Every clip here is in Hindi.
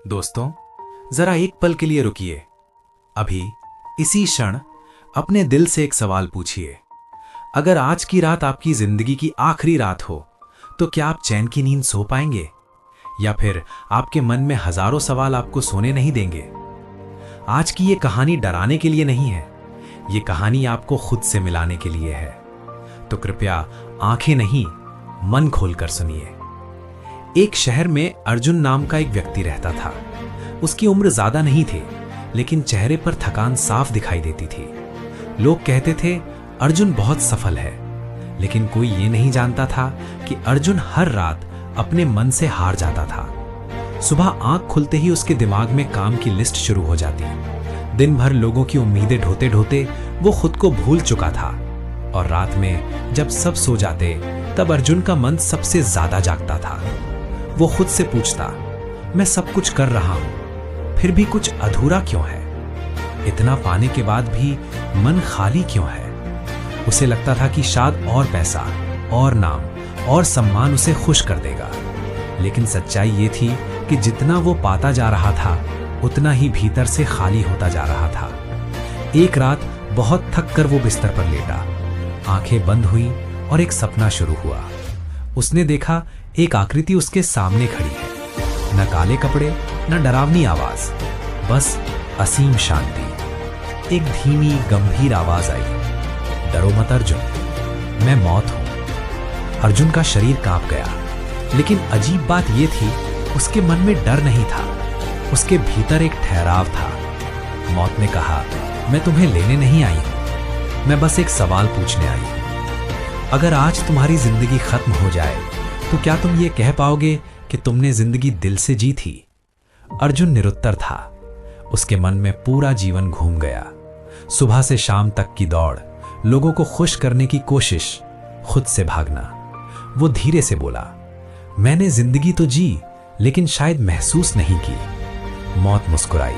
दोस्तों, जरा एक पल के लिए रुकिए। अभी इसी क्षण अपने दिल से एक सवाल पूछिए। अगर आज की रात आपकी जिंदगी की आखिरी रात हो तो क्या आप चैन की नींद सो पाएंगे, या फिर आपके मन में हजारों सवाल आपको सोने नहीं देंगे? आज की ये कहानी डराने के लिए नहीं है, ये कहानी आपको खुद से मिलाने के लिए है। तो कृपया आंखें नहीं, मन खोलकर सुनिए। एक शहर में अर्जुन नाम का एक व्यक्ति रहता था। उसकी उम्र ज्यादा नहीं थी, लेकिन चेहरे पर थकान साफ दिखाई देती थी। लोग कहते थे अर्जुन बहुत सफल है, लेकिन कोई ये नहीं जानता था कि अर्जुन हर रात अपने मन से हार जाता था। सुबह आंख खुलते ही उसके दिमाग में काम की लिस्ट शुरू हो जाती। दिन भर लोगों की उम्मीदें ढोते ढोते वो खुद को भूल चुका था, और रात में जब सब सो जाते तब अर्जुन का मन सबसे ज्यादा जागता था। वो खुद से पूछता, मैं सब कुछ कर रहा हूं, फिर भी कुछ अधूरा क्यों है? इतना पाने के बाद भी मन खाली क्यों है? उसे लगता था कि शायद और पैसा और नाम और सम्मान उसे खुश कर देगा, लेकिन सच्चाई ये थी कि जितना वो पाता जा रहा था उतना ही भीतर से खाली होता जा रहा था। एक रात बहुत थक कर वो बिस्तर पर लेटा, आंखें बंद हुई और एक सपना शुरू हुआ। उसने देखा एक आकृति उसके सामने खड़ी है, न काले कपड़े न डरावनी आवाज, बस असीम शांति। एक धीमी गंभीर आवाज आई, डरो मत अर्जुन, मैं मौत हूं। अर्जुन का शरीर कांप गया, लेकिन अजीब बात यह थी उसके मन में डर नहीं था, उसके भीतर एक ठहराव था। मौत ने कहा, मैं तुम्हें लेने नहीं आई हूं, मैं बस एक सवाल पूछने आई हूं। अगर आज तुम्हारी जिंदगी खत्म हो जाए तो क्या तुम ये कह पाओगे कि तुमने जिंदगी दिल से जी थी? अर्जुन निरुत्तर था। उसके मन में पूरा जीवन घूम गया। सुबह से शाम तक की दौड़, लोगों को खुश करने की कोशिश, खुद से भागना। वो धीरे से बोला, मैंने जिंदगी तो जी, लेकिन शायद महसूस नहीं की। मौत मुस्कुराई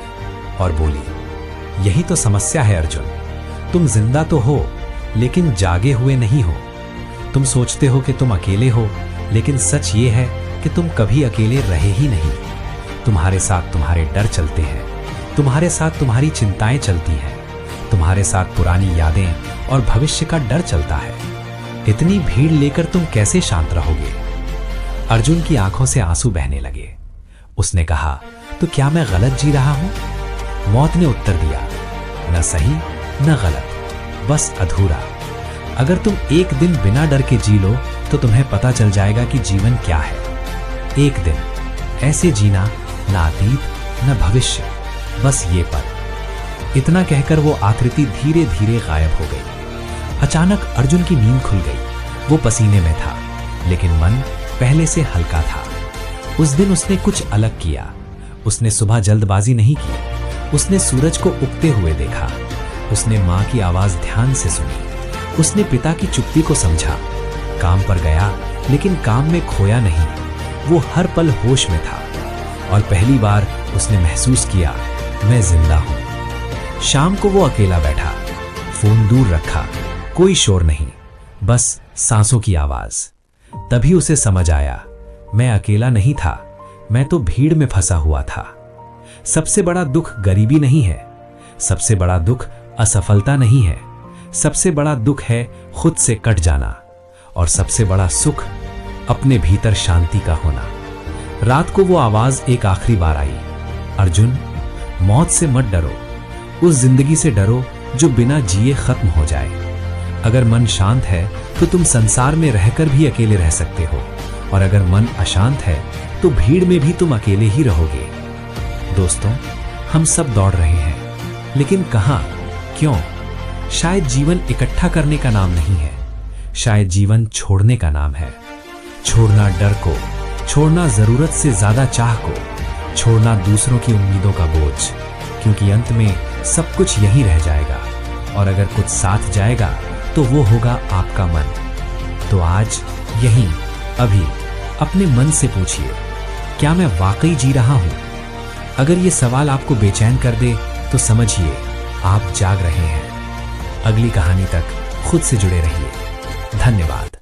और बोली, यही तो समस्या है अर्जुन, तुम जिंदा तो हो लेकिन जागे हुए नहीं हो। तुम सोचते हो कि तुम अकेले हो, लेकिन सच ये है कि तुम कभी अकेले रहे ही नहीं। तुम्हारे साथ तुम्हारे डर चलते हैं, तुम्हारे साथ तुम्हारी चिंताएं चलती हैं, तुम्हारे साथ पुरानी यादें और भविष्य का डर चलता है। इतनी भीड़ लेकर तुम कैसे शांत रहोगे? अर्जुन की आंखों से आंसू बहने लगे। उसने कहा, तो क्या मैं गलत जी रहा हूं? मौत ने उत्तर दिया, न सही न गलत, बस अधूरा। अगर तुम एक दिन बिना डर के जी लो तो तुम्हें पता चल जाएगा कि जीवन क्या है। एक दिन ऐसे जीना, न अतीत न भविष्य, बस ये पल। इतना कहकर वो आकृति धीरे धीरे गायब हो गई। अचानक अर्जुन की नींद खुल गई। वो पसीने में था, लेकिन मन पहले से हल्का था। उस दिन उसने कुछ अलग किया। उसने सुबह जल्दबाजी नहीं की। उसने सूरज को उगते हुए देखा। उसने मां की आवाज ध्यान से सुनी। उसने पिता की चुप्पी को समझा। काम पर गया, लेकिन काम में खोया नहीं। वो हर पल होश में था, और पहली बार उसने महसूस किया, मैं जिंदा हूं। शाम को वो अकेला बैठा, फोन दूर रखा, कोई शोर नहीं, बस सांसों की आवाज। तभी उसे समझ आया, मैं अकेला नहीं था, मैं तो भीड़ में फंसा हुआ था। सबसे बड़ा दुख गरीबी नहीं है, सबसे बड़ा दुख असफलता नहीं है, सबसे बड़ा दुख है खुद से कट जाना, और सबसे बड़ा सुख अपने भीतर शांति का होना। रात को वो आवाज एक आखिरी बार आई, अर्जुन, मौत से मत डरो, उस जिंदगी से डरो जो बिना जिए खत्म हो जाए। अगर मन शांत है तो तुम संसार में रहकर भी अकेले रह सकते हो, और अगर मन अशांत है तो भीड़ में भी तुम अकेले ही रहोगे। दोस्तों, हम सब दौड़ रहे हैं, लेकिन कहां, क्यों? शायद जीवन इकट्ठा करने का नाम नहीं है, शायद जीवन छोड़ने का नाम है। छोड़ना डर को, छोड़ना जरूरत से ज्यादा चाह को, छोड़ना दूसरों की उम्मीदों का बोझ, क्योंकि अंत में सब कुछ यहीं रह जाएगा, और अगर कुछ साथ जाएगा तो वो होगा आपका मन। तो आज यहीं अभी अपने मन से पूछिए, क्या मैं वाकई जी रहा हूं? अगर ये सवाल आपको बेचैन कर दे तो समझिए आप जाग रहे हैं। अगली कहानी तक खुद से जुड़े रहिए। धन्यवाद।